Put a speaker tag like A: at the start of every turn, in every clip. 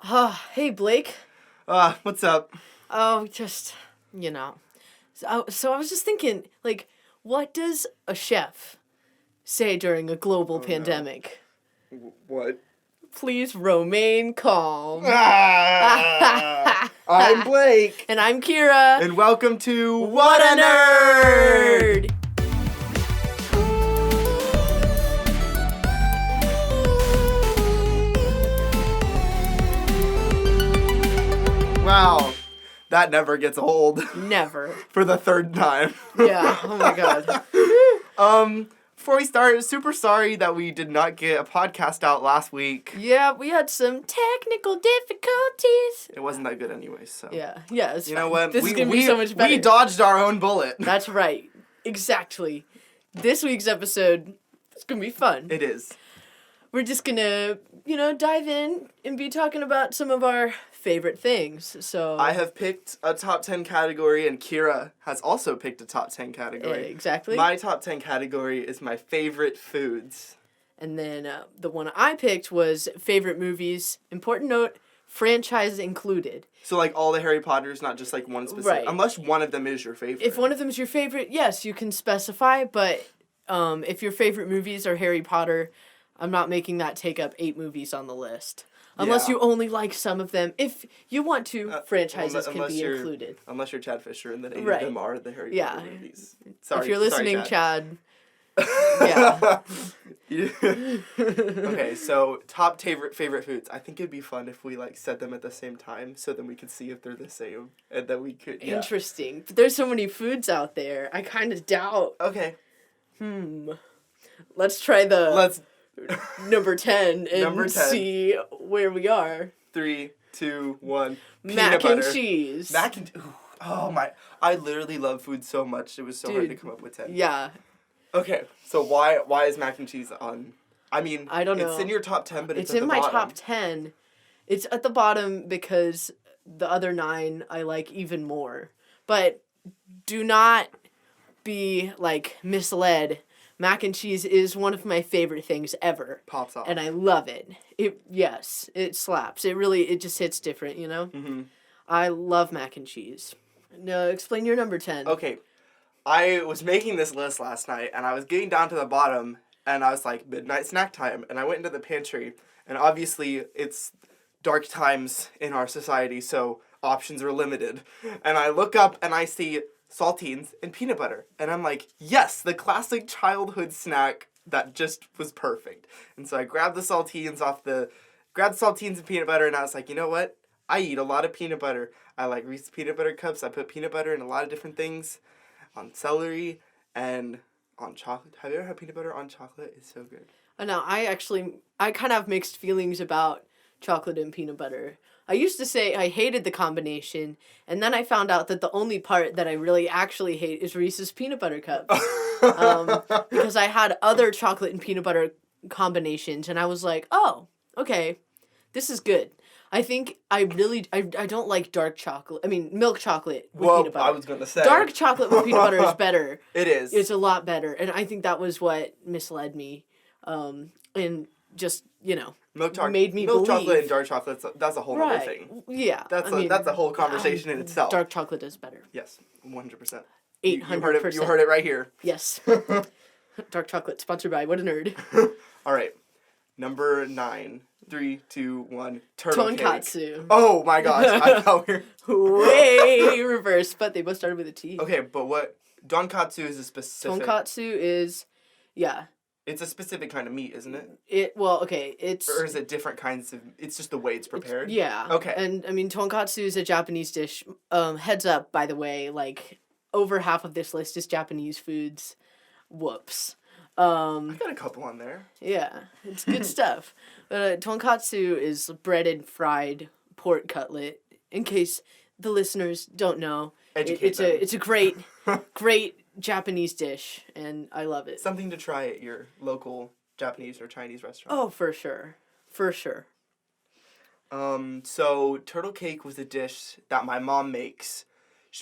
A: Hey, Blake.
B: What's up?
A: Oh, just, you know. So I was just thinking, like, what does a chef say during a global pandemic?
B: What?
A: Please remain calm.
B: I'm Blake.
A: And I'm Kira.
B: And welcome to
A: What a Nerd!
B: Wow, that never gets old.
A: Never.
B: For the third time.
A: Yeah, oh my god.
B: Before we start, super sorry that we did not get a podcast out last week.
A: Yeah, we had some technical difficulties.
B: It wasn't that good anyway, so.
A: Yeah, it's
B: You
A: fine.
B: know what?
A: This is going to be so much better.
B: We dodged our own bullet.
A: That's right. Exactly. This week's episode is going to be fun.
B: It is.
A: We're just going to, dive in and be talking about some of our favorite things. So
B: I have picked a top 10 category, and Kira has also picked a top 10 category.
A: Exactly.
B: My top 10 category is my favorite foods.
A: And then the one I picked was favorite movies. Important note, franchise included.
B: So, like, all the Harry Potters, not just, like, one specific...
A: Right.
B: Unless one of them is your favorite.
A: If one of them is your favorite, yes, you can specify. But if your favorite movies are Harry Potter, I'm not making that take up 8 movies on the list. Unless you only like some of them. If you want to, franchises can be included.
B: Unless you're Chad Fisher and then 8
A: Right.
B: of them are the Harry Potter movies. Sorry,
A: if you're listening,
B: sorry,
A: Chad. Yeah.
B: Okay, so top favorite foods. I think it'd be fun if we like said them at the same time, so then we could see if they're the same, and then we could. Yeah.
A: Interesting. But there's so many foods out there. I kind of doubt.
B: Okay.
A: Let's try the
B: Let's.
A: number 10 and
B: Number 10.
A: see where we are.
B: 3, 2, 1.
A: Mac and cheese.
B: Mac and. Ooh, oh my! I literally love food so much. It was so hard to come up with 10.
A: Yeah.
B: Okay, so why is mac and cheese on? I mean,
A: I don't know.
B: It's in your top 10, but it's
A: in
B: at the
A: my
B: bottom.
A: top 10. It's at the bottom because the other 9 I like even more. But do not be like misled. Mac and cheese is one of my favorite things ever.
B: Pops off.
A: And I love it. It slaps. It just hits different, you know?
B: Mm-hmm.
A: I love mac and cheese. No, explain your number 10.
B: Okay, I was making this list last night, and I was getting down to the bottom, and I was like, midnight snack time, and I went into the pantry, and obviously it's dark times in our society, so options are limited. And I look up, and I see saltines and peanut butter, and I'm like, yes, the classic childhood snack that just was perfect. And so I grabbed the saltines and peanut butter, and I was like, you know what? I eat a lot of peanut butter. I like Reese's peanut butter cups. I put peanut butter in a lot of different things, on celery and on chocolate. Have you ever had peanut butter on chocolate? It's so good.
A: No, I kind of have mixed feelings about chocolate and peanut butter. I used to say I hated the combination, and then I found out that the only part that I really actually hate is Reese's peanut butter cups. Because I had other chocolate and peanut butter combinations, and I was like, oh, okay, this is good. I think I don't like dark chocolate. I mean, milk chocolate with peanut butter.
B: I was going to say.
A: Dark chocolate with peanut butter is better.
B: It is.
A: It's a lot better, and I think that was what misled me, and just, made me
B: milk
A: believe.
B: chocolate and dark chocolate, that's a whole other thing.
A: Yeah.
B: That's a whole conversation in itself.
A: Dark chocolate is better.
B: Yes, 100%.
A: 800%.
B: You heard it right here.
A: Yes. Dark chocolate, sponsored by What a Nerd.
B: All right. Number 9. 3, 2, 1. Turtle
A: Tonkatsu.
B: Cake. Oh my gosh. I thought we were...
A: Way reverse, but they both started with a T.
B: Okay, but what... Donkatsu is a specific...
A: Tonkatsu is... Yeah.
B: It's a specific kind of meat, isn't it?
A: It's...
B: Or is it different kinds of... It's just the way it's prepared?
A: Yeah.
B: Okay.
A: And, I mean, tonkatsu is a Japanese dish. Heads up, by the way, like, over half of this list is Japanese foods. Whoops.
B: I got a couple on there.
A: Yeah, it's good stuff. Tonkatsu is breaded fried pork cutlet. In case the listeners don't know, it's a great Japanese dish, and I love it.
B: Something to try at your local Japanese or Chinese restaurant.
A: Oh, for sure.
B: So turtle cake was a dish that my mom makes.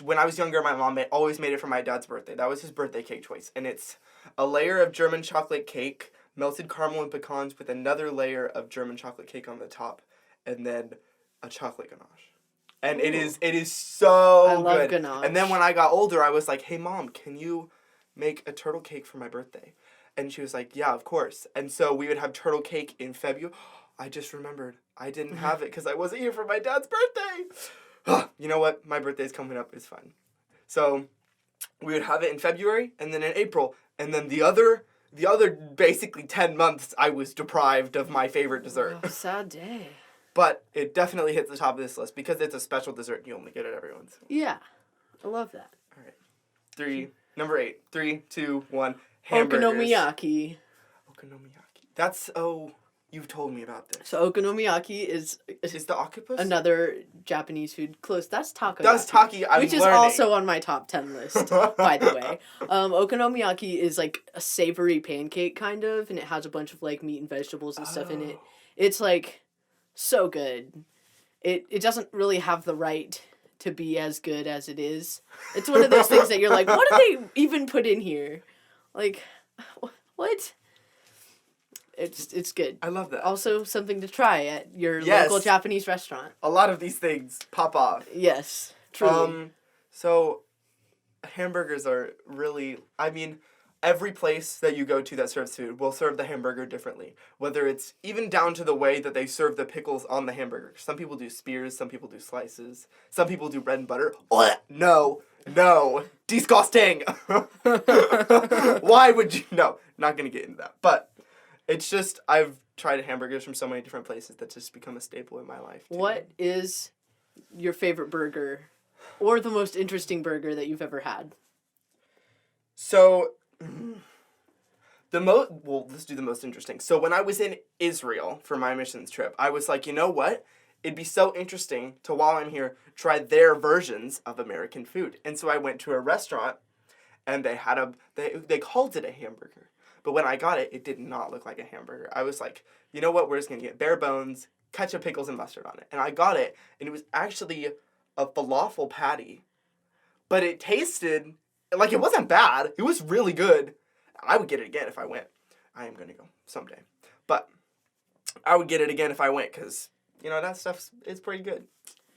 B: When I was younger, my mom always made it for my dad's birthday. That was his birthday cake choice, and it's a layer of German chocolate cake, melted caramel and pecans with another layer of German chocolate cake on the top, and then a chocolate ganache. And it
A: Ooh.
B: is so
A: I love
B: good.
A: ganache.
B: And then when I got older, I was like, hey, Mom, can you make a turtle cake for my birthday? And she was like, yeah, of course. And so we would have turtle cake in February. I just remembered. I didn't have it because I wasn't here for my dad's birthday. You know what? My birthday's coming up. It's fine. So we would have it in February and then in April. And then the other basically 10 months, I was deprived of my favorite dessert.
A: Oh, sad day.
B: But it definitely hits the top of this list because it's a special dessert and you only get it every once.
A: Yeah. I love that.
B: All right. Number 8. 3, 2, 1. Hamburgers.
A: Okonomiyaki.
B: Okonomiyaki. That's, you've told me about this.
A: So okonomiyaki is
B: the octopus?
A: another Japanese food close. That's takoyaki.
B: That's taki. I'm
A: which is
B: learning.
A: also on my top 10 list, by the way. Okonomiyaki is like a savory pancake kind of, and it has a bunch of like meat and vegetables and stuff in it. It's like so good. It doesn't really have the right to be as good as it is. It's one of those things that you're like, what did they even put in here? Like, what? It's good.
B: I love that.
A: Also, something to try at your
B: Yes.
A: local Japanese restaurant.
B: A lot of these things pop off.
A: Yes, truly.
B: So hamburgers are really, I mean, every place that you go to that serves food will serve the hamburger differently. Whether it's even down to the way that they serve the pickles on the hamburger. Some people do spears, some people do slices, some people do bread and butter. No, disgusting. Why would you? No, not gonna get into that. But it's just, I've tried hamburgers from so many different places that's just become a staple in my life. Too.
A: What is your favorite burger or the most interesting burger that you've ever had?
B: So, let's do the most interesting. So when I was in Israel for my missions trip, I was like, you know what? It'd be so interesting to, while I'm here, try their versions of American food. And so I went to a restaurant, and they had they called it a hamburger. But when I got it, it did not look like a hamburger. I was like, you know what? We're just going to get bare bones, ketchup, pickles, and mustard on it. And I got it, and it was actually a falafel patty. But it tasted, like, it wasn't bad. It was really good. I would get it again if I went. I am going to go someday. But I would get it again if I went, because, that stuff is pretty good.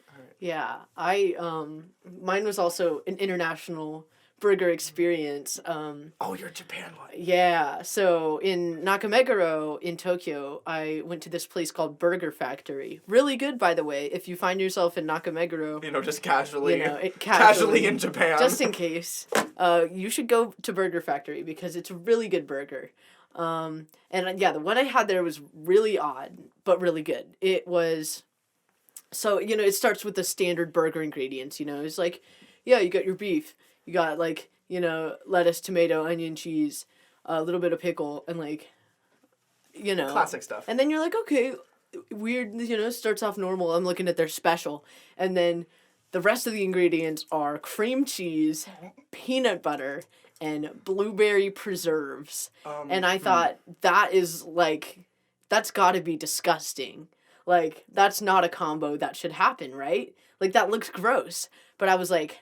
B: All right.
A: Yeah, mine was also an international burger experience.
B: Your Japan one.
A: Yeah, so in Nakameguro in Tokyo, I went to this place called Burger Factory. Really good, by the way. If you find yourself in Nakameguro,
B: Just casually.
A: Casually
B: in Japan.
A: just in case, you should go to Burger Factory because it's a really good burger. And the one I had there was really odd, but really good. It was, so, it starts with the standard burger ingredients, it's like, yeah, you got your beef, you got like, lettuce, tomato, onion, cheese, a little bit of pickle, and like,
B: classic stuff.
A: and then you're like, okay, weird, starts off normal. I'm looking at their special. And then the rest of the ingredients are cream cheese, peanut butter, and blueberry preserves. And I thought, that is like, that's gotta be disgusting. Like, that's not a combo that should happen, right? Like, that looks gross. But I was like,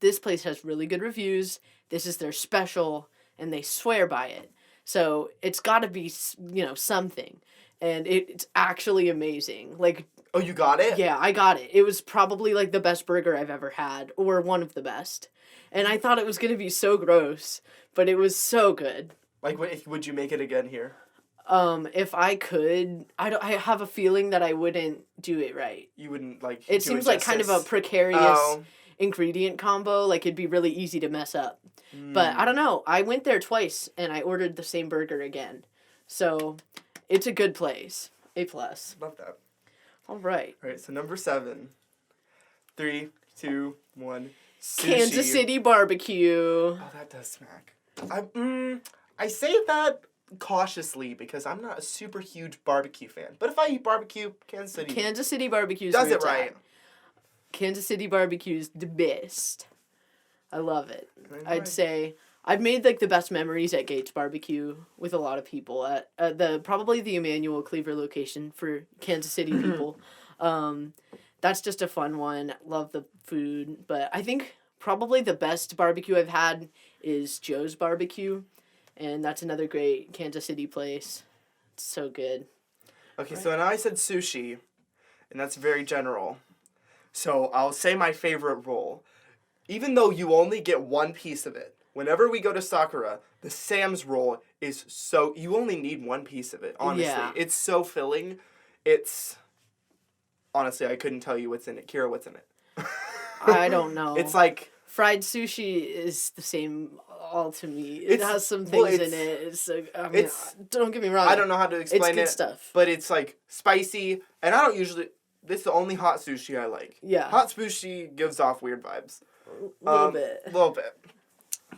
A: this place has really good reviews. This is their special, and they swear by it. So it's got to be, something. And it's actually amazing. Like,
B: oh, you got it?
A: Yeah, I got it. It was probably like the best burger I've ever had, or one of the best. And I thought it was going to be so gross, but it was so good.
B: Like, would you make it again here?
A: If I could, I have a feeling that I wouldn't do it right.
B: You wouldn't, like,
A: it seems like kind of a precarious ingredient combo. Like, it'd be really easy to mess up. But I don't know. I went there twice, and I ordered the same burger again. So, it's a good place. A+.
B: Love that.
A: All right.
B: All right, so number 7. 3, 2, 1. Sushi.
A: Kansas City barbecue.
B: Oh, that does smack. I say that cautiously because I'm not a super huge barbecue fan. But if I eat barbecue, Kansas City
A: barbecue
B: does it right.
A: Kansas City barbecue's the best. I love it. I'd say I've made like the best memories at Gates Barbecue with a lot of people at probably the Emmanuel Cleaver location for Kansas City people. That's just a fun one. Love the food, but I think probably the best barbecue I've had is Joe's Barbecue, and that's another great Kansas City place. It's so good.
B: Okay, so now I said sushi, and that's very general. So I'll say my favorite roll. Even though you only get one piece of it, whenever we go to Sakura, the Sam's roll is so... You only need one piece of it, honestly.
A: Yeah.
B: It's so filling. It's... Honestly, I couldn't tell you what's in it. Kira, what's in it?
A: I don't know.
B: It's like...
A: Fried sushi is the same all to me. It has some things in it. It's don't get me wrong.
B: I don't know how to explain
A: good
B: it.
A: Stuff.
B: But it's like spicy, and I don't usually... This is the only hot sushi I like.
A: Yeah.
B: Hot sushi gives off weird vibes.
A: A little bit.
B: A little bit.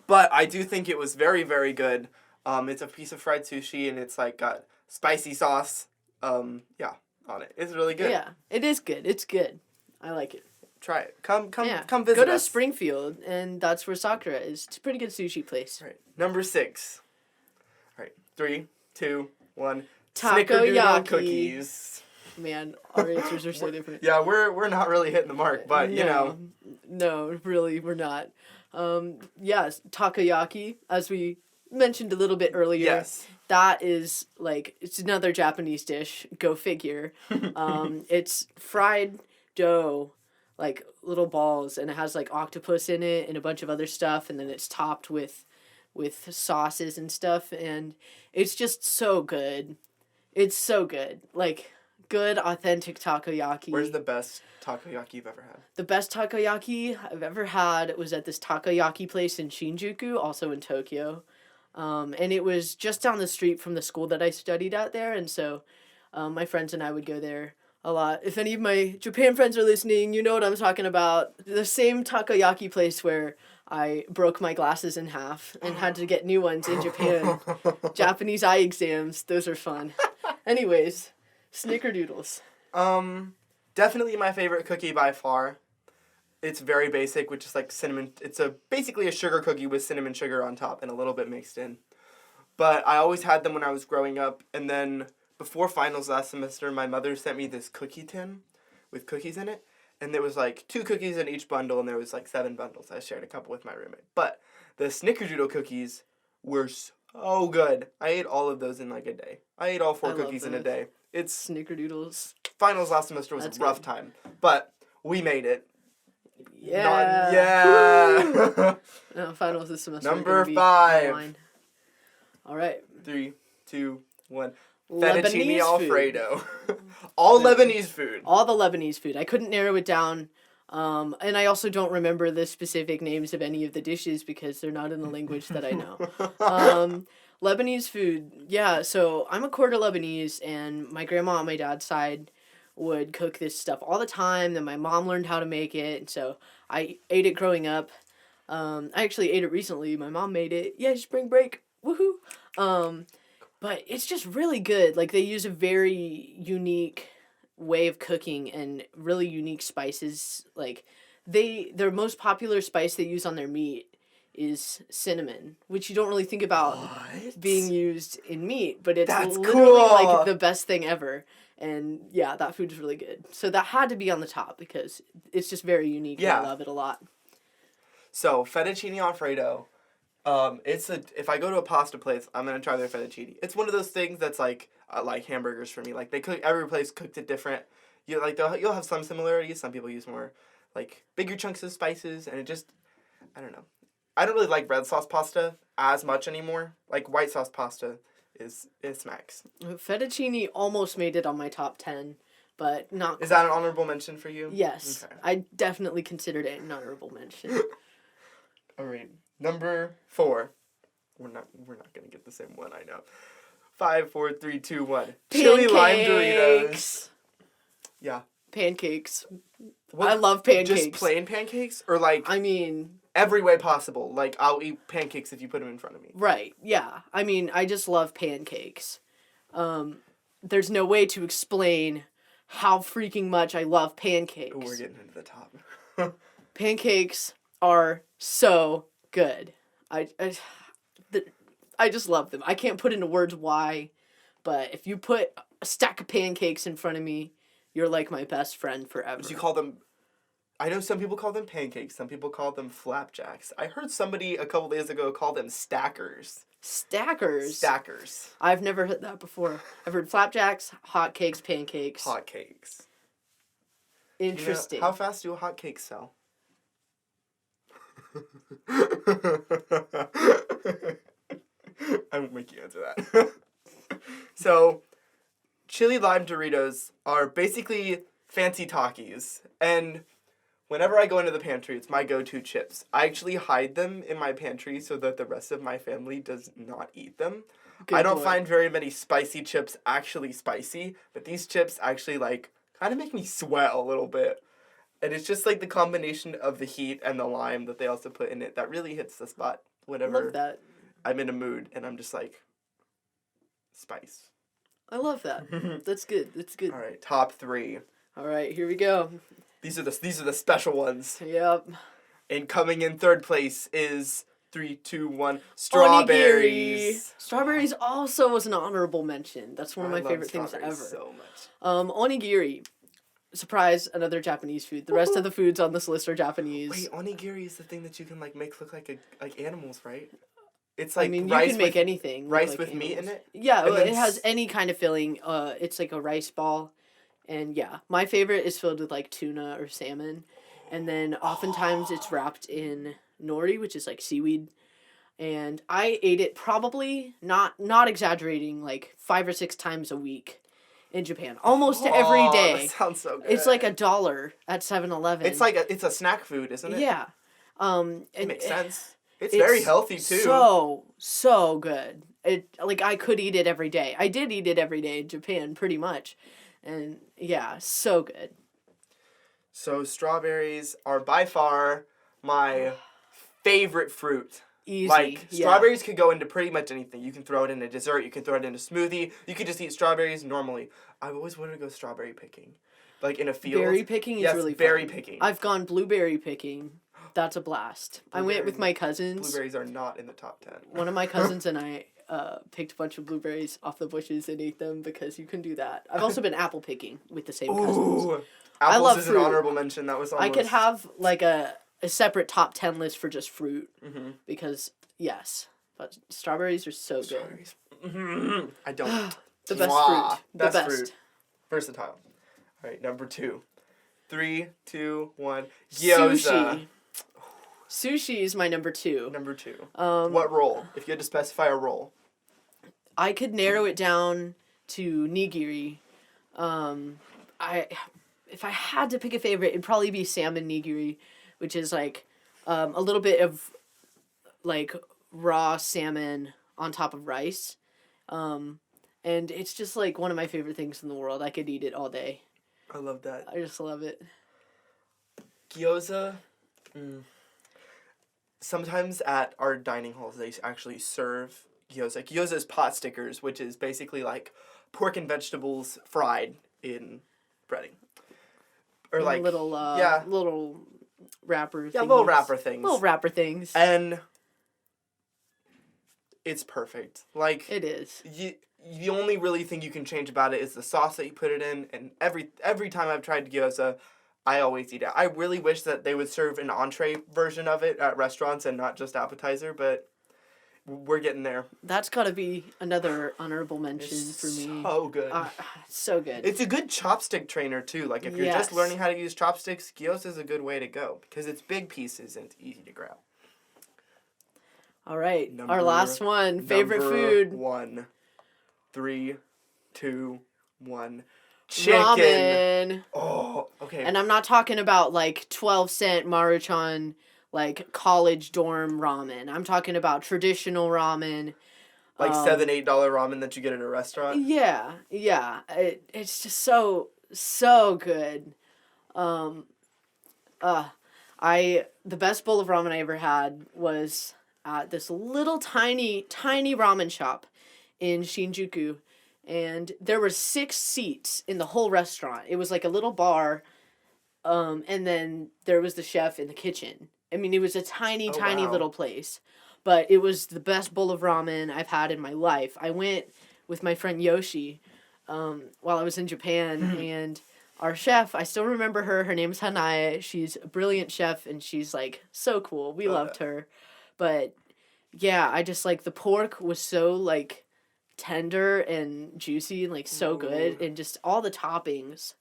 B: But I do think it was very, very good. It's a piece of fried sushi, and it's like got spicy sauce. On it. It's really good.
A: Yeah, it is good. It's good. I like it.
B: Try it. Come visit
A: Go to
B: us.
A: Springfield, and that's where Sakura is. It's a pretty good sushi place.
B: Right. Number 6. All right. 3, 2, 1.
A: Takoyaki.
B: Snickerdoodle cookies.
A: Man, our answers are so different.
B: Yeah, we're not really hitting the mark, but you know.
A: No, really, we're not. Yes, takoyaki, as we mentioned a little bit earlier.
B: Yes.
A: That is like, it's another Japanese dish. Go figure. It's fried dough, like little balls, and it has like octopus in it and a bunch of other stuff, and then it's topped with sauces and stuff, and it's just so good. It's so good. Like, good, authentic takoyaki.
B: Where's the best takoyaki you've ever had?
A: The best takoyaki I've ever had was at this takoyaki place in Shinjuku, also in Tokyo. And it was just down the street from the school that I studied at there, and so my friends and I would go there a lot. If any of my Japan friends are listening, you know what I'm talking about. The same takoyaki place where I broke my glasses in half and had to get new ones in Japan. Japanese eye exams, those are fun. Anyways, snickerdoodles.
B: Definitely my favorite cookie by far. It's very basic, which is like cinnamon. It's basically a sugar cookie with cinnamon sugar on top and a little bit mixed in. But I always had them when I was growing up, and then before finals last semester, my mother sent me this cookie tin with cookies in it, and there was like 2 cookies in each bundle, and there was like 7 bundles. I shared a couple with my roommate. But the Snickerdoodle cookies were so good. I ate all of those in like a day. I ate all 4 cookies in a day. It's
A: Snickerdoodles.
B: Finals last semester was a rough time, but we made it.
A: Yeah. No, finals this semester.
B: Number 5.
A: Online. All right.
B: 3, 2, 1.
A: Lebanese
B: Fettuccine
A: food.
B: Alfredo. All Lebanese food.
A: All the Lebanese food. I couldn't narrow it down. And I also don't remember the specific names of any of the dishes because they're not in the language that I know. Lebanese food. Yeah, so I'm a quarter Lebanese, and my grandma on my dad's side would cook this stuff all the time. Then my mom learned how to make it, and so I ate it growing up. I actually ate it recently. My mom made it. Yeah, spring break. Woohoo. But it's just really good. Like, they use a very unique way of cooking and really unique spices. Like, their most popular spice they use on their meat is cinnamon, which you don't really think about being used in meat, but it's literally
B: cool.
A: like the best thing ever. And yeah, that food is really good. So that had to be on the top because it's just very unique.
B: Yeah.
A: And I love it a lot.
B: So fettuccine Alfredo, if I go to a pasta place, I'm gonna try their fettuccine. It's one of those things that's like hamburgers for me. Like every place cooked it different. You'll have some similarities. Some people use more like bigger chunks of spices, and I don't know. I don't really like red sauce pasta as much anymore. Like white sauce pasta is smacks.
A: Fettuccine almost made it on my top 10, but not.
B: Is that an honorable mention for you?
A: Yes,
B: Okay.
A: I definitely considered it an honorable mention.
B: All right, number 4. We're not gonna get the same one. I know. 5, 4, 3, 2, 1. Chili lime Doritos. Yeah.
A: Pancakes.
B: What,
A: I love pancakes.
B: Just plain pancakes, or like
A: I mean,
B: every way possible. Like I'll eat pancakes if you put them in front of me.
A: right? Yeah. I mean, I just love pancakes. There's no way to explain how freaking much I love pancakes.
B: Ooh, we're getting into the top.
A: Pancakes are so good. I just love them. I can't put into words why, but if you put a stack of pancakes in front of me, you're like my best friend forever.
B: So you call them... I know some people call them pancakes. Some people call them flapjacks. I heard somebody a couple days ago call them stackers.
A: Stackers?
B: Stackers.
A: I've never heard that before. I've heard flapjacks, hotcakes, pancakes.
B: Hotcakes.
A: Interesting.
B: How fast do hotcakes sell? I won't make you answer that. So, chili lime Doritos are basically fancy Takis, and whenever I go into the pantry, it's my go-to chips. I actually hide them in my pantry so that the rest of my family does not eat them.
A: Good
B: I don't
A: boy.
B: find very many spicy chips actually spicy, but these chips actually like kind of make me sweat a little bit. And it's just like the combination of the heat and the lime that they also put in it that really hits the spot
A: I
B: whenever
A: love that.
B: I'm in a mood and I'm just like spice.
A: I love that. That's good. That's good.
B: All right, top 3.
A: All right, here we go.
B: These are the special ones.
A: Yep.
B: And coming in third place is 3, 2, 1.
A: Onigiri.
B: Strawberries.
A: Strawberries also was an honorable mention. That's one of my
B: love
A: favorite things
B: strawberries
A: ever.
B: so much.
A: Onigiri. Surprise, another Japanese food. The rest of the foods on this list are Japanese.
B: Wait, onigiri is the thing that you can like make look like animals, right? It's like
A: I mean, you
B: rice
A: can make
B: with
A: anything. look
B: rice
A: like
B: with meat in
A: animals.
B: it.
A: Yeah,
B: And
A: well,
B: then
A: it has any kind of filling. It's like a rice ball, and yeah, my favorite is filled with like tuna or salmon, and then oftentimes it's wrapped in nori, which is like seaweed. And I ate it probably not exaggerating, like 5 or 6 times a week in Japan, almost every
B: Oh,
A: day.
B: That sounds so good.
A: It's like $1 at 7-Eleven.
B: It's like it's a snack food, isn't it?
A: Yeah.
B: It
A: And
B: makes sense. It's very healthy too.
A: So good. It like I could eat it every day. I did eat it every day in Japan, pretty much, and yeah, so good.
B: So strawberries are by far my favorite fruit.
A: Easy.
B: Like,
A: yeah.
B: strawberries could go into pretty much anything. You can throw it in a dessert, you can throw it in a smoothie, you could just eat strawberries normally. I've always wanted to go strawberry picking. Like, in a field.
A: Berry picking is
B: Yes,
A: really
B: berry
A: fun.
B: picking.
A: I've gone blueberry picking. That's a blast. I went with my cousins.
B: Blueberries are not in the top 10.
A: One of my cousins and I picked a bunch of blueberries off the bushes and ate them because you can do that. I've also been apple picking with the same cousins.
B: Ooh. Apples
A: love
B: is
A: fruit.
B: an honorable mention. That was almost...
A: I could have like a separate top 10 list for just fruit because yes, but strawberries are so good.
B: Strawberries. I don't.
A: The best
B: Mwah.
A: fruit. The
B: Best
A: best.
B: fruit. Versatile. All right, number 2. 3, 2, 1. Gyoza.
A: Sushi. Sushi is my number 2.
B: Number 2. What roll? If you had to specify a roll.
A: I could narrow it down to nigiri. If I had to pick a favorite, it'd probably be salmon nigiri, which is like a little bit of like raw salmon on top of rice. And it's just like one of my favorite things in the world. I could eat it all day.
B: I love that.
A: I just love it.
B: Gyoza. Sometimes at our dining halls, they actually serve gyoza. Gyoza is pot stickers, which is basically like pork and vegetables fried in breading. Or like
A: little
B: yeah.
A: little wrapper
B: Yeah,
A: thingies.
B: little wrapper things.
A: Little wrapper things.
B: And it's perfect. Like
A: It is.
B: the only really thing you can change about it is the sauce that you put it in. And every time I've tried gyoza, I always eat it. I really wish that they would serve an entree version of it at restaurants and not just appetizer, but we're getting there.
A: That's got to be another honorable mention
B: It's
A: for me.
B: so good.
A: So good.
B: It's a good chopstick trainer too. Like if you're just
A: Yes.
B: learning how to use chopsticks, gyoza is a good way to go because it's big pieces and it's easy to grab.
A: All right,
B: Number-
A: our last one. Favorite
B: Number
A: food.
B: 1. 3, 2, 1. Chicken.
A: Ramen.
B: Oh, okay.
A: And I'm not talking about like 12-cent Maruchan, like college dorm ramen. I'm talking about traditional ramen.
B: Like $7-8 ramen that you get at a restaurant.
A: Yeah. It's just so good. The best bowl of ramen I ever had was at this little tiny ramen shop in Shinjuku, and there were 6 seats in the whole restaurant. It was like a little bar, and then there was the chef in the kitchen. I mean, it was a tiny
B: wow.
A: little place, but it was the best bowl of ramen I've had in my life. I went with my friend Yoshi while I was in Japan, and our chef, I still remember her. Her name is Hanae. She's a brilliant chef, and she's like so cool. We loved her, but yeah, I just like the pork was so like tender and juicy and like so good, and just all the toppings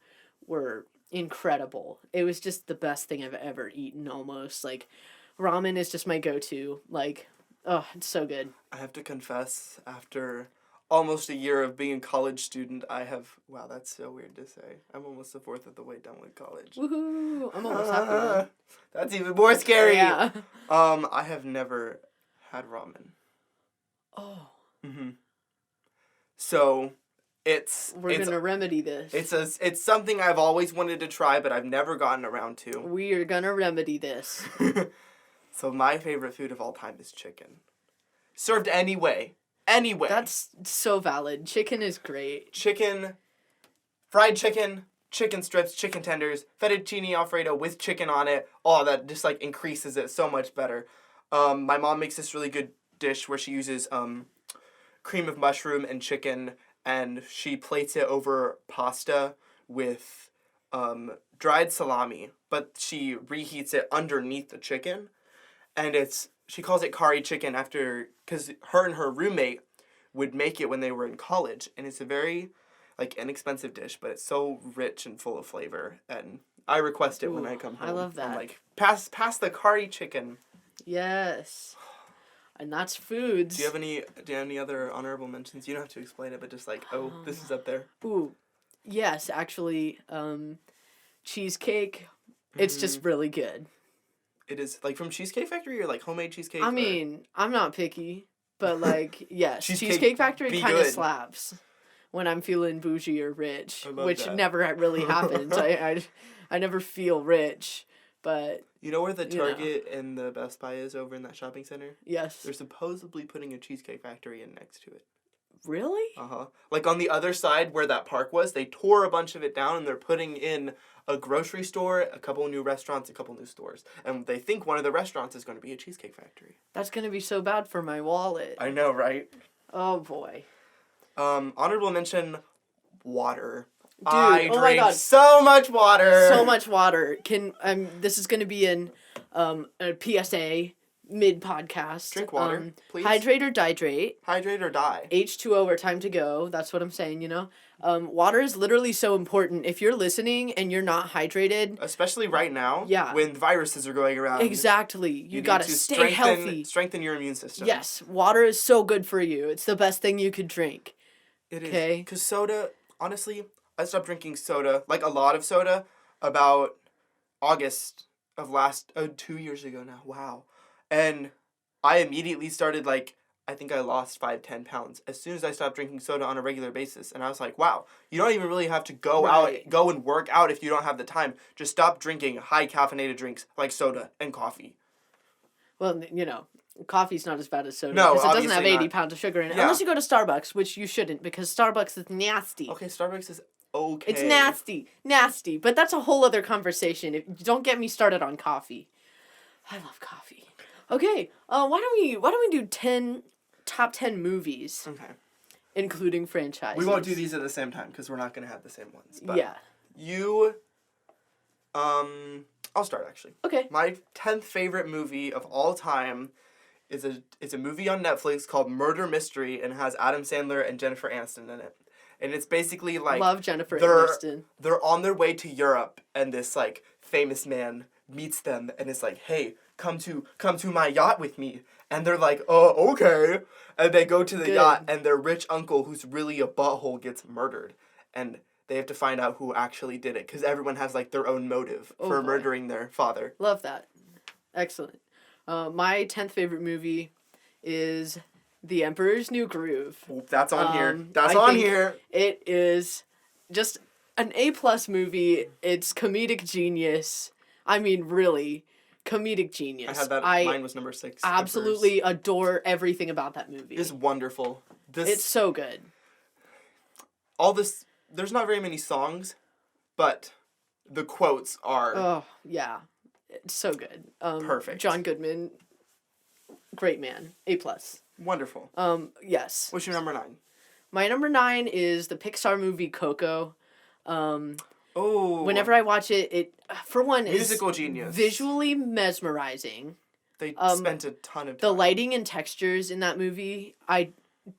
A: were incredible. It was just the best thing I've ever eaten almost. Like, ramen is just my go-to. Like, oh, it's so good.
B: I have to confess, after almost a year of being a college student, wow, that's so weird to say. I'm almost a fourth of the way done with college.
A: Woohoo! I'm almost happy now.
B: That's even more scary.
A: Yeah.
B: I have never had ramen.
A: Oh.
B: Mm-hmm. So,
A: We're gonna remedy this.
B: it's something I've always wanted to try, but I've never gotten around to.
A: We are gonna remedy this.
B: So my favorite food of all time is chicken. Served any way. Any way.
A: That's so valid. Chicken is great.
B: Chicken, fried chicken, chicken strips, chicken tenders, fettuccine alfredo with chicken on it. Oh, that just like increases it so much better. My mom makes this really good dish where she uses cream of mushroom and chicken, and she plates it over pasta with dried salami, but she reheats it underneath the chicken, and she calls it curry chicken because her and her roommate would make it when they were in college, and it's a very like inexpensive dish, but it's so rich and full of flavor, and I request it when I come home.
A: I love that.
B: I'm like, pass the curry chicken.
A: Yes. And that's foods.
B: Do you have any other honorable mentions? You don't have to explain it, but just like, this is up there.
A: Ooh. Yes, actually, cheesecake. It's just really good.
B: It is like from Cheesecake Factory or like homemade cheesecake?
A: I mean, I'm not picky, but like, yes,
B: Cheesecake
A: Cheesecake Factory
B: be
A: kind of
B: good.
A: slaps when I'm feeling bougie or rich,
B: I love
A: which
B: that.
A: never really happens. I never feel rich, but
B: You know where the
A: you know.
B: Target and the Best Buy is over in that shopping center?
A: yes.
B: They're supposedly putting a Cheesecake Factory in next to it.
A: Really?
B: Uh-huh. Like on the other side where that park was, they tore a bunch of it down and they're putting in a grocery store, a couple new restaurants, a couple new stores. And they think one of the restaurants is going to be a Cheesecake Factory.
A: That's going to be so bad for my wallet.
B: I know, right?
A: Oh boy.
B: Honorable mention, water.
A: Dude,
B: I
A: oh my
B: drink
A: God.
B: so much water.
A: So much water. This is going to be a PSA mid podcast.
B: Drink water, please.
A: Hydrate or dihydrate.
B: Hydrate or die.
A: H2O or time to go. That's what I'm saying, you know? Water is literally so important. If you're listening and you're not hydrated.
B: Especially right now.
A: Yeah.
B: When viruses are going around.
A: Exactly. You got to stay healthy.
B: Strengthen your immune system.
A: Yes. Water is so good for you. It's the best thing you could drink.
B: It is.
A: Okay.
B: Because soda, honestly, I stopped drinking soda, like a lot of soda, about August of 2 years ago now. Wow. And I immediately started, like, I think I lost 5-10 pounds as soon as I stopped drinking soda on a regular basis. And I was like, wow, you don't even really have to go and work out if you don't have the time. Just stop drinking high caffeinated drinks like soda and coffee.
A: Well, you know, coffee's not as bad as soda.
B: No,
A: because it doesn't have
B: obviously
A: 80
B: not.
A: pounds of sugar in it.
B: Yeah.
A: Unless you go to Starbucks, which you shouldn't because Starbucks is nasty.
B: Okay, Starbucks is okay.
A: It's nasty. But that's a whole other conversation. Don't get me started on coffee. I love coffee. Okay, why don't we do top 10 movies,
B: Okay.
A: including franchises?
B: We won't do these at the same time because we're not going to have the same ones. But
A: yeah.
B: I'll start actually.
A: Okay.
B: My 10th favorite movie of all time is a movie on Netflix called Murder Mystery and has Adam Sandler and Jennifer Aniston in it. And it's basically like
A: Love Jennifer
B: they're
A: Aniston.
B: they're on their way to Europe and this like famous man meets them and is like, "Hey, come to my yacht with me." And they're like, "Oh, okay." And they go to the
A: Good.
B: yacht and their rich uncle who's really a butthole gets murdered. And they have to find out who actually did it because everyone has like their own motive for
A: boy.
B: murdering their father.
A: Love that. Excellent. My 10th favorite movie is The Emperor's New Groove.
B: Oop, that's on here. That's
A: I
B: on
A: think
B: here.
A: It is just an A+ movie. It's comedic genius. I mean, really, comedic genius.
B: I had that. Mine was number 6.
A: Absolutely adore everything about that movie.
B: It's wonderful.
A: It's so good.
B: All this. There's not very many songs, but the quotes are.
A: Oh, yeah. It's so good.
B: Perfect.
A: John Goodman, great man. A+.
B: Wonderful.
A: Yes.
B: What's your number 9?
A: My number 9 is the Pixar movie Coco.
B: Oh.
A: Whenever I watch it, for one,
B: Musical
A: is
B: genius.
A: visually mesmerizing.
B: They spent a ton of time.
A: The lighting and textures in that movie, I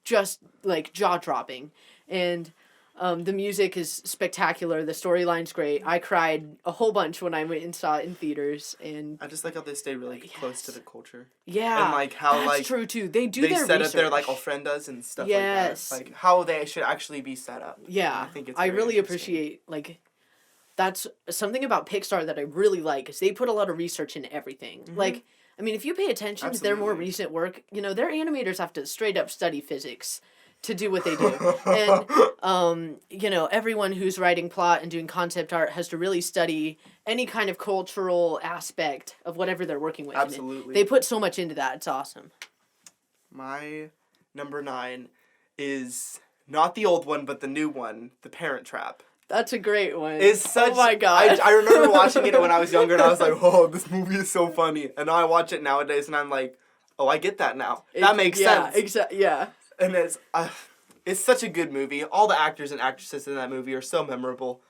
A: just like jaw dropping, and The music is spectacular. The storyline's great. I cried a whole bunch when I went and saw it in theaters, and
B: I just like how they stay really close to the culture.
A: yeah,
B: And like how
A: that's
B: like
A: true too. They do
B: they
A: their
B: set
A: research.
B: up their like ofrendas and stuff
A: Yes.
B: like that. Like how they should actually be set up.
A: Yeah,
B: I think it's
A: I
B: very
A: really
B: interesting.
A: appreciate like that's something about Pixar that I really like is they put a lot of research into everything. Like, I mean, if you pay attention to their more
B: Absolutely.
A: recent work, their animators have to straight up study physics to do what they do. And everyone who's writing plot and doing concept art has to really study any kind of cultural aspect of whatever they're working with. And
B: Absolutely.
A: they put so much into that. It's awesome.
B: My number 9 is not the old one, but the new one, The Parent Trap.
A: That's a great one.
B: It's such.
A: Oh my god.
B: I remember watching it when I was younger, and I was like, "Oh, this movie is so funny." And now I watch it nowadays, and I'm like, "Oh, I get that now. That makes sense."
A: Yeah.
B: And it's such a good movie. All the actors and actresses in that movie are so memorable.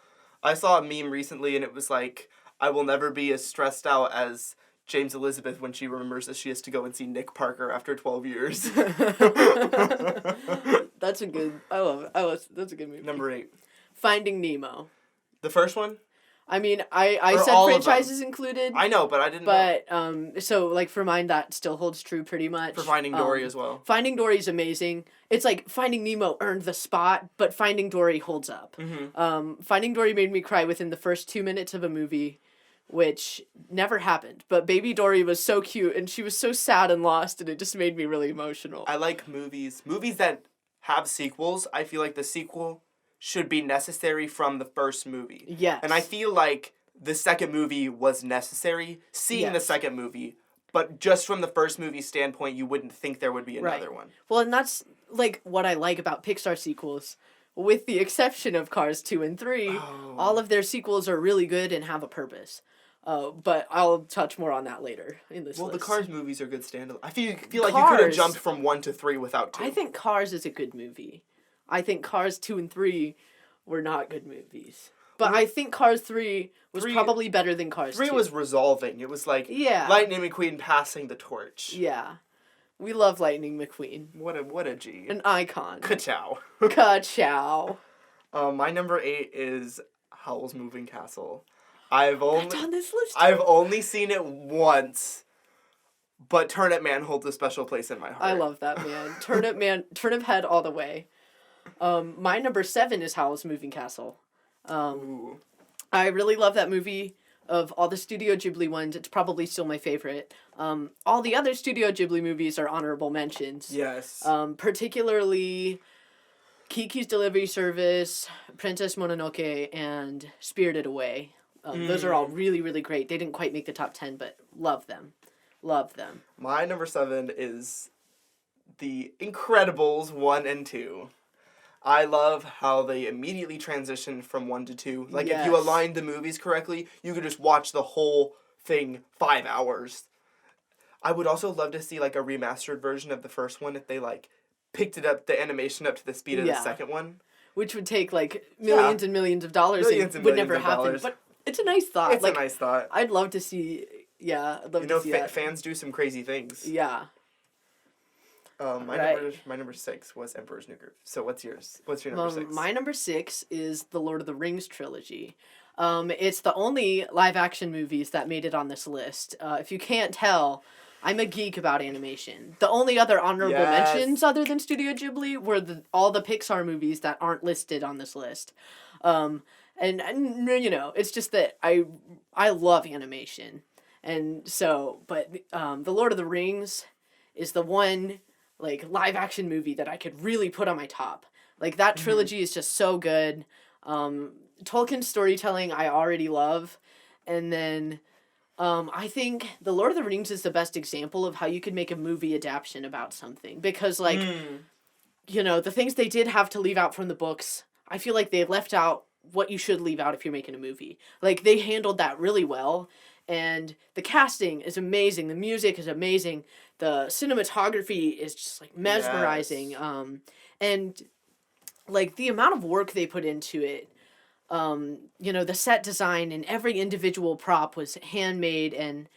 B: I saw a meme recently, and it was like, "I will never be as stressed out as James Elizabeth when she remembers that she has to go and see Nick Parker after 12 years."
A: That's a good. That's a good movie.
B: Number 8.
A: Finding Nemo.
B: The first one?
A: I mean, I
B: Or
A: said
B: all of them?
A: franchises included,
B: I know, but I didn't know.
A: but so like for mine that still holds true pretty much.
B: For Finding Dory as well.
A: Finding Dory is amazing. It's like Finding Nemo earned the spot, but Finding Dory holds up. Finding Dory made me cry within the first 2 minutes of a movie, which never happened. But Baby Dory was so cute, and she was so sad and lost, and it just made me really emotional.
B: I like movies that have sequels. I feel like the sequel should be necessary from the first movie.
A: Yes.
B: And I feel like the second movie was necessary, seeing the
A: Yes.
B: second movie, but just from the first movie standpoint, you wouldn't think there would be another one.
A: Well, and that's like what I like about Pixar sequels. With the exception of Cars 2 and 3, all of their sequels are really good and have a purpose. But I'll touch more on that later in this
B: Well,
A: list.
B: the Cars movies are good standalone. I feel like you could have
A: Cars-
B: jumped from 1 to 3 without 2.
A: I think Cars is a good movie. I think Cars 2 and 3 were not good movies. But I think Cars 3 was
B: 3
A: probably better than Cars
B: 3
A: 2.
B: was resolving. It was like
A: Yeah.
B: Lightning McQueen passing the torch.
A: Yeah. We love Lightning McQueen.
B: What a G.
A: An icon.
B: Ka-chow.
A: Ka-chow.
B: My number 8 is Howl's Moving Castle.
A: That's on this list.
B: I've only seen it once, but Turnip Man holds a special place in my heart.
A: I love that man. Turnip head all the way. My number 7 is Howl's Moving Castle.
B: Ooh.
A: I really love that movie. Of all the Studio Ghibli ones, it's probably still my favorite. All the other Studio Ghibli movies are honorable mentions.
B: Yes.
A: Particularly Kiki's Delivery Service, Princess Mononoke, and Spirited Away. Those are all really, really great. They didn't quite make the top 10, but love them. Love them.
B: My number 7 is The Incredibles 1 and 2. I love how they immediately transition from 1 to 2. Like, if you
A: Yes.
B: aligned the movies correctly, you could just watch the whole thing 5 hours. I would also love to see, like, a remastered version of the first one if they, like, picked it up, the animation up to the speed of the
A: Yeah.
B: second one.
A: Which would take, like, millions and millions of dollars and would never happen.
B: dollars.
A: But it's a nice thought.
B: It's
A: like,
B: a nice thought.
A: I'd love to see... Yeah, I'd love to see that.
B: Fans do some crazy things.
A: Yeah.
B: My number 6 was Emperor's New Groove. So what's yours? What's your number 6?
A: My number 6 is the Lord of the Rings trilogy. It's the only live-action movies that made it on this list. If you can't tell, I'm a geek about animation. The only other honorable
B: Yes.
A: mentions other than Studio Ghibli were all the Pixar movies that aren't listed on this list. And it's just that I love animation. And so, but the Lord of the Rings is the one like live action movie that I could really put on my top. Like that trilogy is just so good. Tolkien's storytelling I already love, and then I think the Lord of the Rings is the best example of how you could make a movie adaptation about something because like the things they did have to leave out from the books, I feel like they left out what you should leave out if you're making a movie. Like they handled that really well. And the casting is amazing. The music is amazing. The cinematography is just like mesmerizing.
B: Yes.
A: And like the amount of work they put into it, the set design and every individual prop was handmade and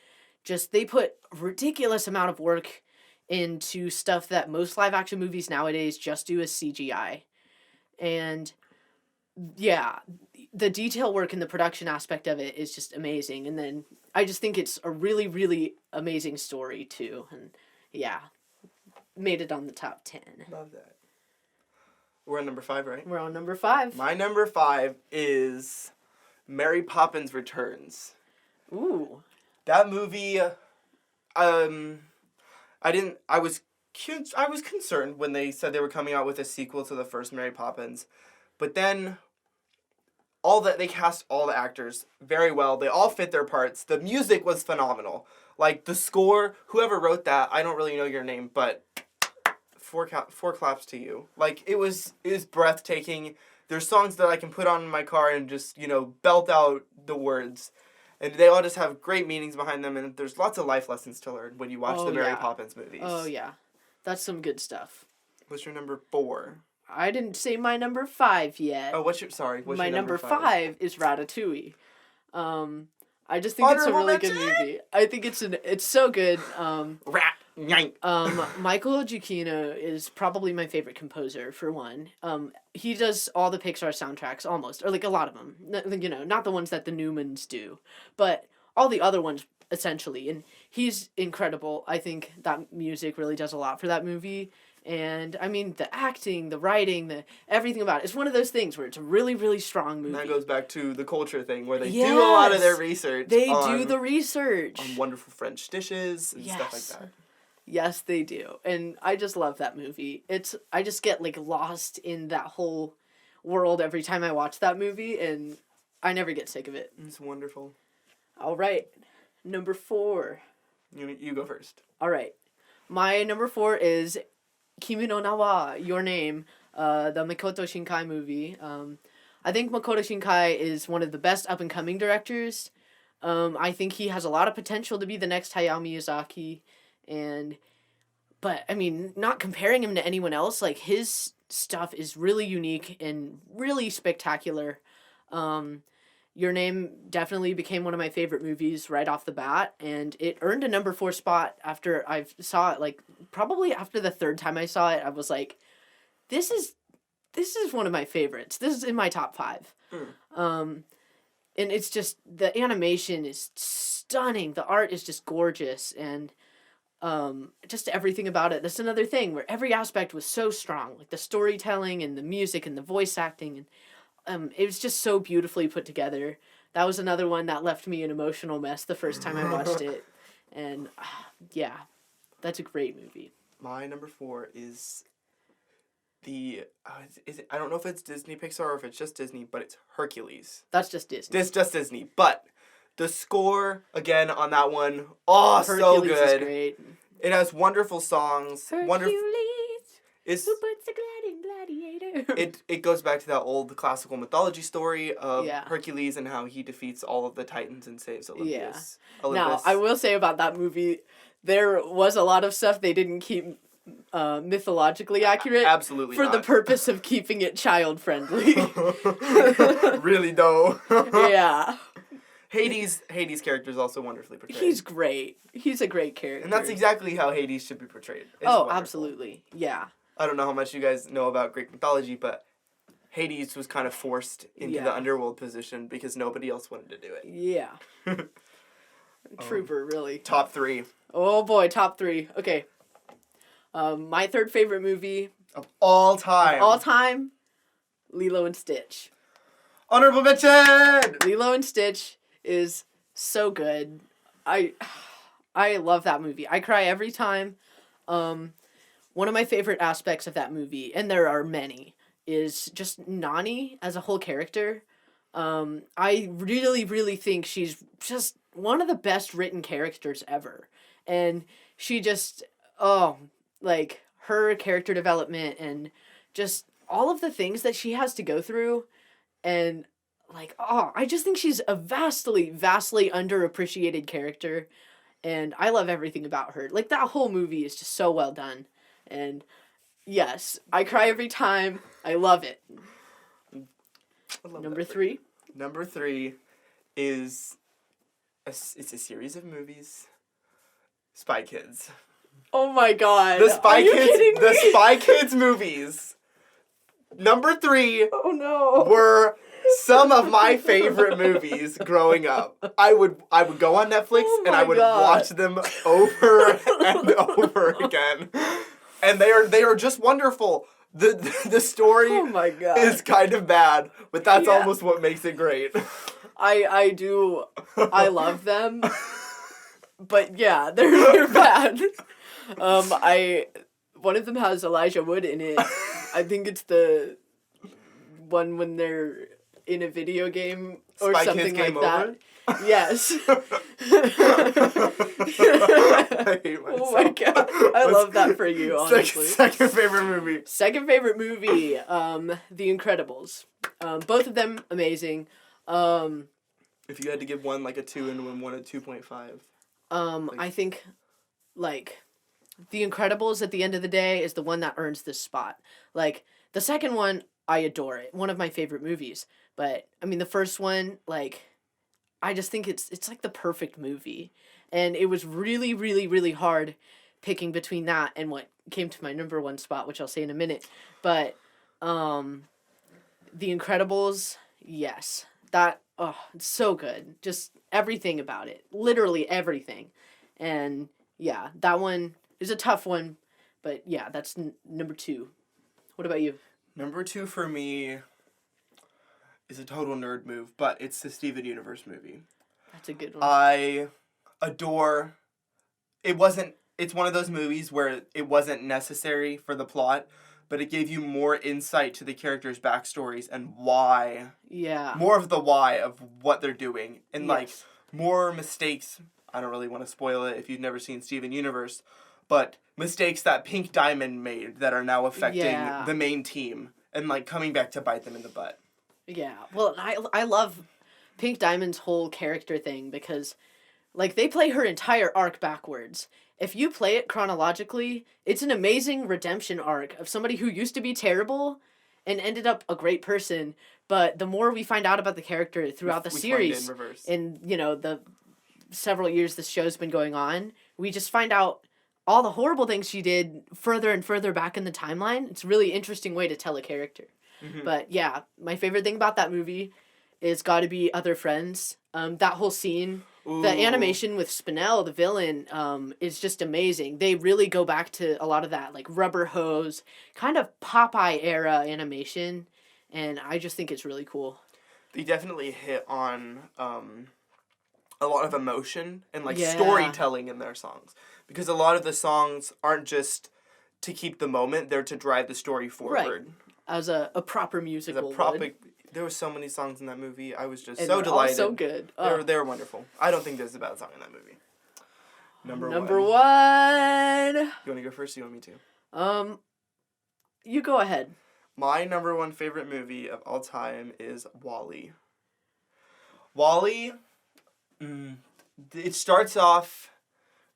A: just they put a ridiculous amount of work into stuff that most live action movies nowadays just do as CGI. And yeah, the detail work and the production aspect of it is just amazing. And then I just think it's a really, really amazing story too. And yeah, made it on the top 10.
B: Love that. We're on number 5, right?
A: We're on number 5.
B: My number 5 is Mary Poppins Returns.
A: Ooh.
B: That movie, I was concerned when they said they were coming out with a sequel to the first Mary Poppins, but then they cast all the actors very well. They all fit their parts. The music was phenomenal. Like the score, whoever wrote that, I don't really know your name, but four claps to you. Like it was breathtaking. There's songs that I can put on in my car and just, belt out the words. And they all just have great meanings behind them, and there's lots of life lessons to learn when you watch the Mary Poppins movies.
A: Oh, yeah. That's some good stuff.
B: What's your number 4?
A: I didn't say my number 5 yet.
B: Oh, what's your
A: number 5 is Ratatouille. I just think it's a really good movie. I think it's so good. Michael Giacchino is probably my favorite composer, for one. He does all the Pixar soundtracks, almost, or like a lot of them. Not the ones that the Newmans do, but all the other ones, essentially. And he's incredible. I think that music really does a lot for that movie. And, I mean, the acting, the writing, everything about it. It's one of those things where it's a really, really strong movie.
B: And that goes back to the culture thing, where they do a lot of their research.
A: They do the research.
B: On wonderful French dishes and stuff like that.
A: Yes, they do. And I just love that movie. I just get, lost in that whole world every time I watch that movie, and I never get sick of it.
B: It's wonderful.
A: All right. Number 4.
B: You go first.
A: All right. My number 4 is Kimi no Na wa, Your Name, the Makoto Shinkai movie. I think Makoto Shinkai is one of the best up-and-coming directors. I think he has a lot of potential to be the next Hayao Miyazaki. But I mean, not comparing him to anyone else, his stuff is really unique and really spectacular. Your Name definitely became one of my favorite movies right off the bat, and it earned a number 4 spot after I saw it, probably after the 3rd time I saw it. I was like, this is one of my favorites. This is in my top 5. And it's just, the animation is stunning. The art is just gorgeous, and just everything about it. That's another thing where every aspect was so strong, the storytelling and the music and the voice acting, and it was just so beautifully put together. That was another one that left me an emotional mess the first time I watched it, and yeah, that's a great movie.
B: My number 4 is I don't know if it's Disney Pixar or if it's just Disney, but it's Hercules.
A: That's just Disney.
B: It's just Disney, but the score, again, on that one,
A: Hercules
B: so good.
A: Is great.
B: It has wonderful songs.
A: Hercules,
B: who
A: puts a gladiator.
B: It goes back to that old classical mythology story of
A: Yeah.
B: Hercules and how he defeats all of the Titans and saves Olympus.
A: Yeah. Now, I will say about that movie, there was a lot of stuff they didn't keep mythologically accurate.
B: Absolutely
A: for
B: not.
A: the purpose of keeping it child friendly.
B: Really, though.
A: Yeah.
B: Hades' character is also wonderfully portrayed.
A: He's great. He's a great character.
B: And that's exactly how Hades should be portrayed. It's
A: wonderful.
B: wonderful.
A: Absolutely. Yeah.
B: I don't know how much you guys know about Greek mythology, but Hades was kind of forced into the underworld position because nobody else wanted to do it.
A: Yeah. Trooper, really.
B: Top 3.
A: Oh boy, top 3. Okay. My 3rd favorite movie
B: Of all time.
A: Lilo and Stitch.
B: Honorable mention!
A: Lilo and Stitch is so good. I love that movie. I cry every time. One of my favorite aspects of that movie, and there are many, is just Nani as a whole character. I really, really think she's just one of the best written characters ever. And she just, her character development and just all of the things that she has to go through. And, I just think she's a vastly, vastly underappreciated character. And I love everything about her. That whole movie is just so well done. And, yes, I cry every time. I love it. Number 3?
B: Number 3 is it's a series of movies. Spy Kids.
A: Oh my god.
B: The Spy
A: Are you
B: Kids
A: kidding me?
B: The Spy Kids movies. Number 3
A: Oh no.
B: were some of my favorite movies growing up. I would go on Netflix
A: Oh
B: and I
A: my
B: would
A: God.
B: watch them over and over again. And they are just wonderful. The story
A: Oh my God.
B: is kind of bad, but that's
A: Yeah.
B: almost what makes it great.
A: I love them. But yeah, they're bad. One of them has Elijah Wood in it. I think it's the one when they're in a video game or
B: Spy
A: something
B: Kids
A: like
B: Game
A: that.
B: Over?
A: Yes.
B: I hate myself.
A: Oh my God. I love that for you, honestly.
B: Second favorite movie.
A: Second favorite movie, The Incredibles. Both of them amazing.
B: If you had to give one like a 2 and one a 2.5.
A: I think, like, The Incredibles at the end of the day is the one that earns this spot. Like, the second one, I adore it. One of my favorite movies. But, I mean, the first one, like, I just think it's like the perfect movie. And it was really, really, really hard picking between that and what came to my number one spot, which I'll say in a minute. But, The Incredibles, yes. That, oh, it's so good. Just everything about it. Literally everything. And, yeah, that one is a tough one. But, yeah, that's number 2. What about you?
B: Number 2 for me is a total nerd move, but it's the Steven Universe movie.
A: That's a good one.
B: I adore... It's one of those movies where it wasn't necessary for the plot, but it gave you more insight to the characters' backstories and why.
A: Yeah.
B: More of the why of what they're doing. And, like,
A: Yes.
B: more mistakes. I don't really want to spoil it if you've never seen Steven Universe, but mistakes that Pink Diamond made that are now affecting
A: Yeah.
B: the main team and, like, coming back to bite them in the butt.
A: Yeah. Well, I love Pink Diamond's whole character thing because, like, they play her entire arc backwards. If you play it chronologically, it's an amazing redemption arc of somebody who used to be terrible and ended up a great person. But the more we find out about the character throughout the
B: We find it
A: series,
B: in reverse.
A: in, you know, the several years this show's been going on, we just find out all the horrible things she did further and further back in the timeline. It's a really interesting way to tell a character.
B: Mhm.
A: But yeah, my favorite thing about that movie is got to be Other Friends. That whole scene, the
B: Ooh.
A: animation with Spinell, the villain, is just amazing. They really go back to a lot of that, like rubber hose, kind of Popeye era animation, and I just think it's really cool.
B: They definitely hit on a lot of emotion and, like,
A: Yeah.
B: storytelling in their songs. Because a lot of the songs aren't just to keep the moment, they're to drive the story forward.
A: As a proper
B: As
A: musical.
B: a proper,
A: would.
B: there were so many songs in that movie. I was just
A: And
B: so
A: they're all
B: delighted.
A: so good.
B: They were wonderful. I don't think there's a bad song in that movie. Number one.
A: one.
B: You want to go first? Or you want me to?
A: You go ahead.
B: My number one favorite movie of all time is WALL-E. WALL-E, it starts off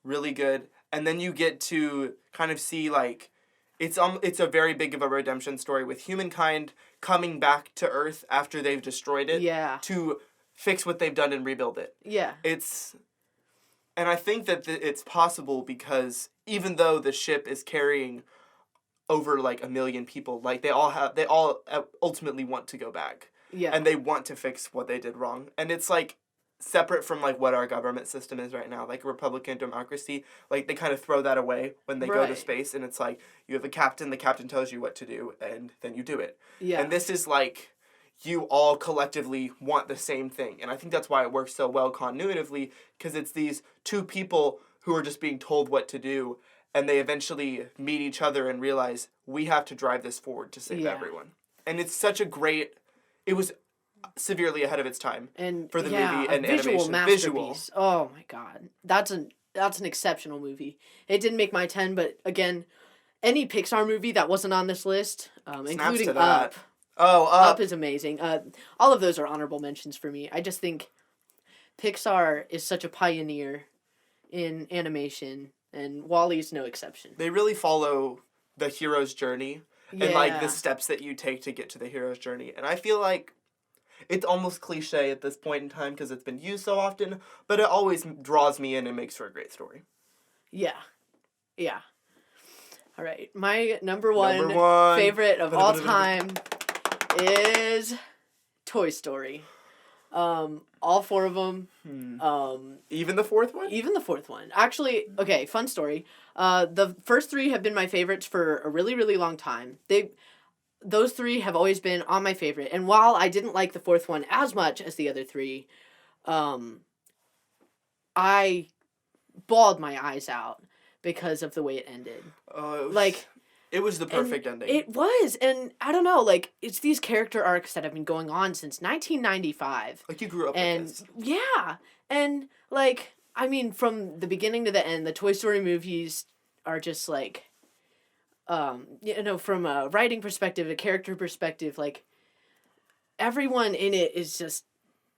B: really good, and then you get to kind of see, like, it's a very big of a redemption story with humankind coming back to Earth after they've destroyed it
A: Yeah.
B: to fix what they've done and rebuild it.
A: Yeah.
B: And I think that it's possible because even though the ship is carrying over, like, 1 million people, like, they all ultimately want to go back.
A: Yeah.
B: And they want to fix what they did wrong. And it's, like, separate from, like, what our government system is right now, like Republican democracy. Like, they kind of throw that away when they go to
A: Right.
B: space, and it's like, you have a captain, the captain tells you what to do, and then you do it.
A: Yeah.
B: And this is, like, you all collectively want the same thing. And I think that's why it works so well continuatively, because it's these two people who are just being told what to do, and they eventually meet each other and realize, we have to drive this forward to save
A: Yeah.
B: everyone. And it's such a great... It was severely ahead of its time.
A: And
B: for the
A: yeah,
B: movie
A: a
B: and
A: visual
B: animation.
A: masterpiece. Oh my god, that's an exceptional movie. It didn't make my 10, but again, any Pixar movie that wasn't on this list, including
B: to that.
A: Up.
B: Oh,
A: Up is amazing. All of those are honorable mentions for me. I just think Pixar is such a pioneer in animation, and WALL-E's no exception.
B: They really follow the hero's journey and, like, the
A: Yeah.
B: steps that you take to get to the hero's journey. And I feel like it's almost cliche at this point in time because it's been used so often, but it always draws me in and makes for a great story.
A: Yeah. Yeah. All right, my number one
B: one.
A: favorite of all time is Toy Story. All four of them.
B: Even the fourth one?
A: Even the fourth one. Actually, okay, fun story. The first three have been my favorites for a really, really long time. Those three have always been on my favorite. And while I didn't like the fourth one as much as the other three, I bawled my eyes out because of the way it ended.
B: It was the perfect ending.
A: It was, and I don't know, like, it's these character arcs that have been going on since 1995.
B: Like, you grew up
A: and
B: with this.
A: Yeah, and, like, I mean, from the beginning to the end, the Toy Story movies are just, like, from a writing perspective, a character perspective, like, everyone in it is just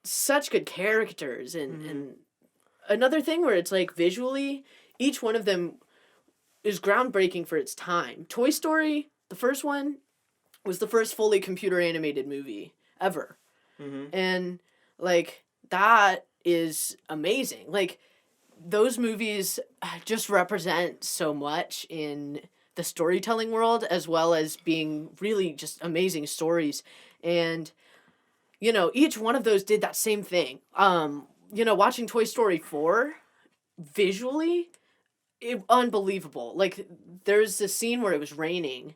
A: such good characters, and another thing where it's, like, visually, each one of them is groundbreaking for its time. Toy Story, the first one, was the first fully computer animated movie ever. And, like, that is amazing. Like, those movies just represent so much in the storytelling world, as well as being really just amazing stories. And, each one of those did that same thing. Watching Toy Story 4, visually, unbelievable. Like, there's this scene where it was raining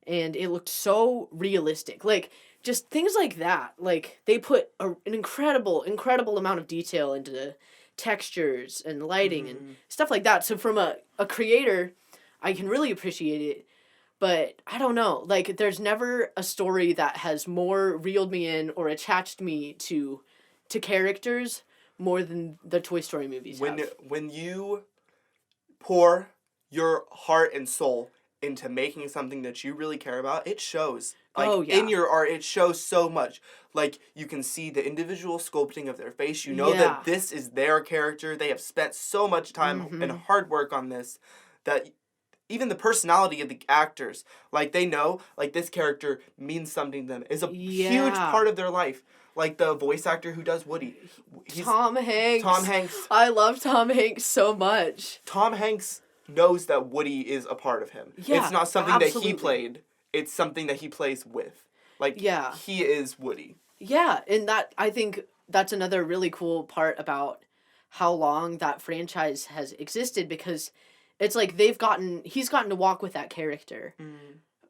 A: and it looked so realistic. Like, just things like that. Like, they put an incredible amount of detail into the textures and lighting and stuff like that. So from a creator, I can really appreciate it. But I don't know. Like, there's never a story that has more reeled me in or attached me to characters more than the Toy Story movies have.
B: When you pour your heart and soul into making something that you really care about, it shows. Like, in your art, it shows so much. Like, you can see the individual sculpting of their face. You know that this is their character. They have spent so much time and hard work on this that even the personality of the actors, like, they know, like, this character means something to them, is a huge part of their life. Like, the voice actor who does Woody.
A: Tom Hanks.
B: Tom Hanks.
A: I love Tom Hanks so much.
B: Tom Hanks knows that Woody is a part of him.
A: Yeah,
B: it's not something
A: absolutely.
B: that he played. It's something that he plays with. Like, he is Woody.
A: Yeah, and I think that's another really cool part about how long that franchise has existed, because it's like he's gotten to walk with that character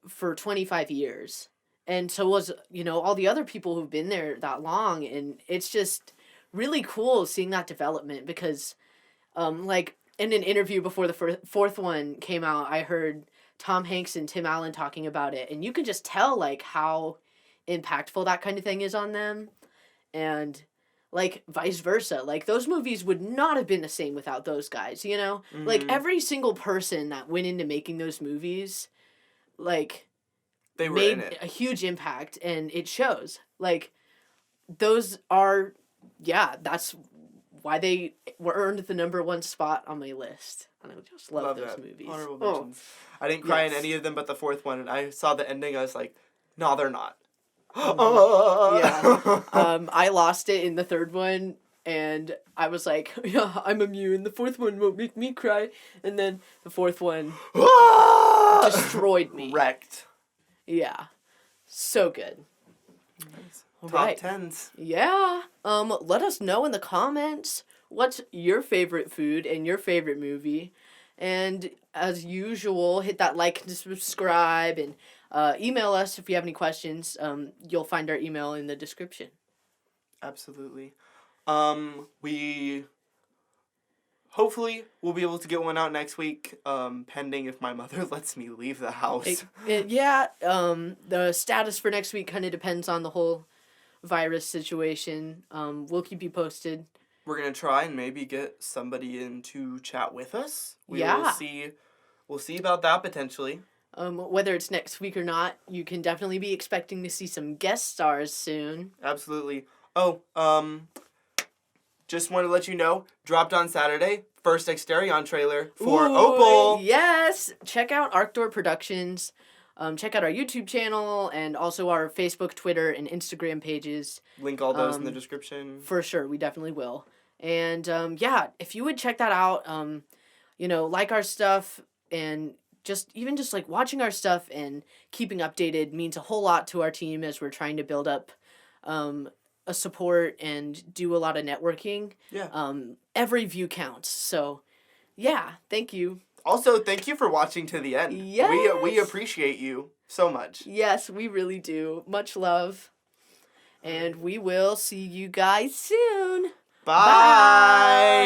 A: for 25 years. And so was, all the other people who've been there that long. And it's just really cool seeing that development, because, like, in an interview before the fourth one came out, I heard Tom Hanks and Tim Allen talking about it. And you can just tell, like, how impactful that kind of thing is on them. And, like, vice versa. Like, those movies would not have been the same without those guys, Like, every single person that went into making those movies, like,
B: they were
A: made
B: in it.
A: a huge impact, and it shows. Like, those are, that's why they were earned the number one spot on my list. And I just love those movies.
B: Honorable mentions. I didn't cry in any of them but the fourth one, and I saw the ending, I was like, no, they're not.
A: I lost it in the third one, and I was like, I'm immune. The fourth one won't make me cry. And then the fourth one destroyed me.
B: Wrecked.
A: Yeah. So good.
B: All right. Top 10s.
A: Yeah. Let us know in the comments what's your favorite food and your favorite movie. And as usual, hit that like and subscribe, and email us if you have any questions. You'll find our email in the description.
B: Absolutely. We hopefully we'll be able to get one out next week, pending if my mother lets me leave the house.
A: The status for next week kind of depends on the whole virus situation. We'll keep you posted.
B: We're going to try and maybe get somebody in to chat with us. We'll see about that potentially.
A: Whether it's next week or not, you can definitely be expecting to see some guest stars soon.
B: Absolutely. Oh, just want to let you know, dropped on Saturday, first Exterion trailer for Opal.
A: Yes! Check out Arctor Productions. Check out our YouTube channel, and also our Facebook, Twitter, and Instagram pages.
B: Link all those in the description.
A: For sure, we definitely will. And if you would check that out, like our stuff, and just like watching our stuff and keeping updated means a whole lot to our team as we're trying to build up a support and do a lot of networking.
B: Yeah.
A: Every view counts. So, yeah, thank you.
B: Also, thank you for watching to the end. We
A: Yes.
B: appreciate you so much.
A: Yes, we really do. Much love. And we will see you guys soon.
B: Bye.